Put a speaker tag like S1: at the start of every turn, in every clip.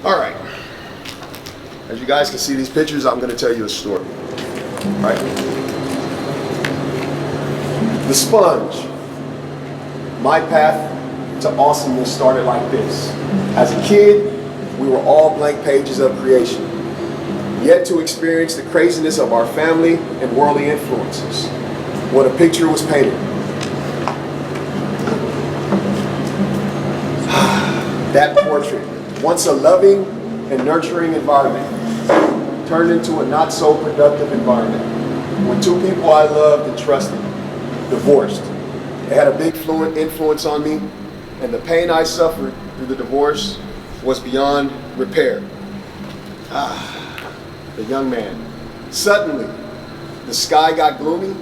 S1: All right. As you guys can see these pictures, I'm going to tell you a story. Right? The sponge. My path to awesomeness started like this. As a kid, we were all blank pages of creation, yet to experience the craziness of our family and worldly influences. What a picture was painted. That portrait, once a loving and nurturing environment, turned into a not so productive environment. When two people I loved and trusted divorced. It had a big influence on me, and the pain I suffered through the divorce was beyond repair. The young man. Suddenly, the sky got gloomy,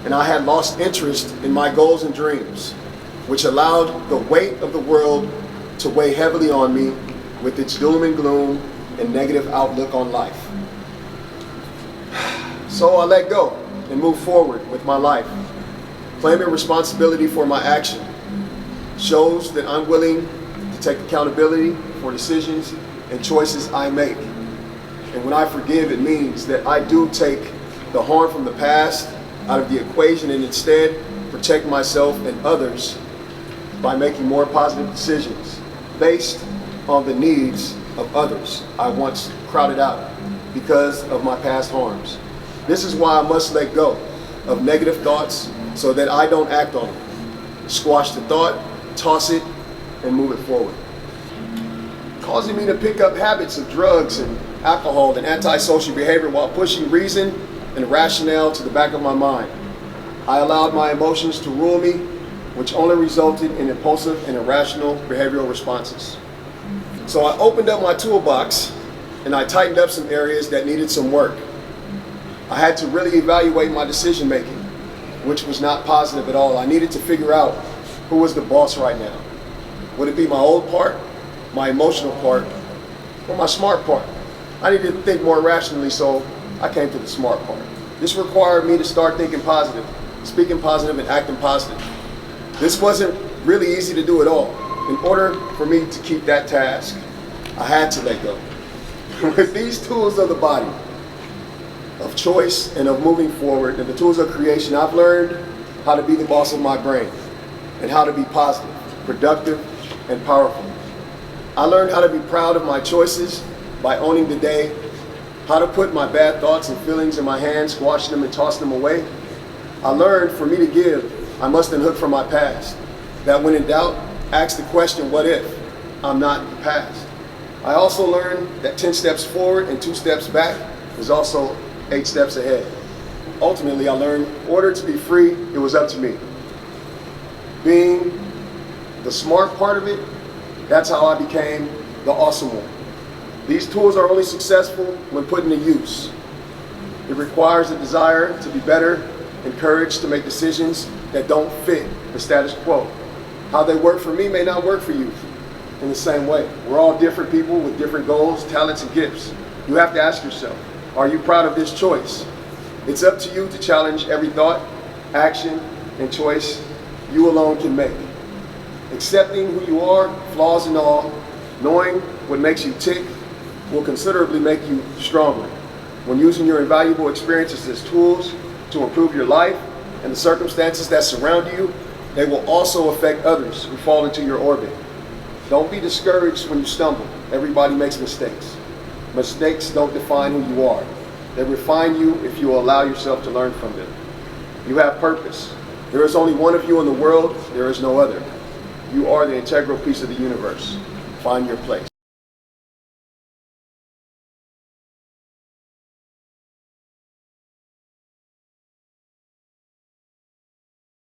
S1: and I had lost interest in my goals and dreams, which allowed the weight of the world to weigh heavily on me with its doom and gloom and negative outlook on life. So I let go and moved forward with my life, claiming responsibility for my action. Shows that I'm willing to take accountability for decisions and choices I make. And when I forgive, it means that I do take the harm from the past out of the equation and instead protect myself and others by making more positive decisions based on the needs of others I once crowded out because of my past harms. This is why I must let go of negative thoughts so that I don't act on it. Squash the thought, toss it, and move it forward. Causing me to pick up habits of drugs and alcohol and antisocial behavior while pushing reason and rationale to the back of my mind. I allowed my emotions to rule me, which only resulted in impulsive and irrational behavioral responses. So I opened up my toolbox and I tightened up some areas that needed some work. I had to really evaluate my decision making, which was not positive at all. I needed to figure out who was the boss right now. Would it be my old part, my emotional part, or my smart part? I needed to think more rationally, so I came to the smart part. This required me to start thinking positive, speaking positive, and acting positive. This wasn't really easy to do at all. In order for me to keep that task, I had to let go. With these tools of the body, of choice and of moving forward, and the tools of creation, I've learned how to be the boss of my brain and how to be positive, productive, and powerful. I learned how to be proud of my choices by owning the day, how to put my bad thoughts and feelings in my hands, squash them and toss them away. I learned for me to give, I must unhook from my past. That when in doubt, ask the question, what if I'm not the past? I also learned that 10 steps forward and 2 steps back is also 8 steps ahead. Ultimately, I learned in order to be free, it was up to me. Being the smart part of it, that's how I became the awesome one. These tools are only successful when put into use. It requires a desire to be better and courage to make decisions that don't fit the status quo. How they work for me may not work for you in the same way. We're all different people with different goals, talents, and gifts. You have to ask yourself, are you proud of this choice? It's up to you to challenge every thought, action, and choice you alone can make. Accepting who you are, flaws and all, knowing what makes you tick, will considerably make you stronger. When using your invaluable experiences as tools to improve your life and the circumstances that surround you, they will also affect others who fall into your orbit. Don't be discouraged when you stumble. Everybody makes mistakes. Mistakes don't define who you are. They refine you if you allow yourself to learn from them. You have purpose. There is only one of you in the world. There is no other. You are the integral piece of the universe. Find your place.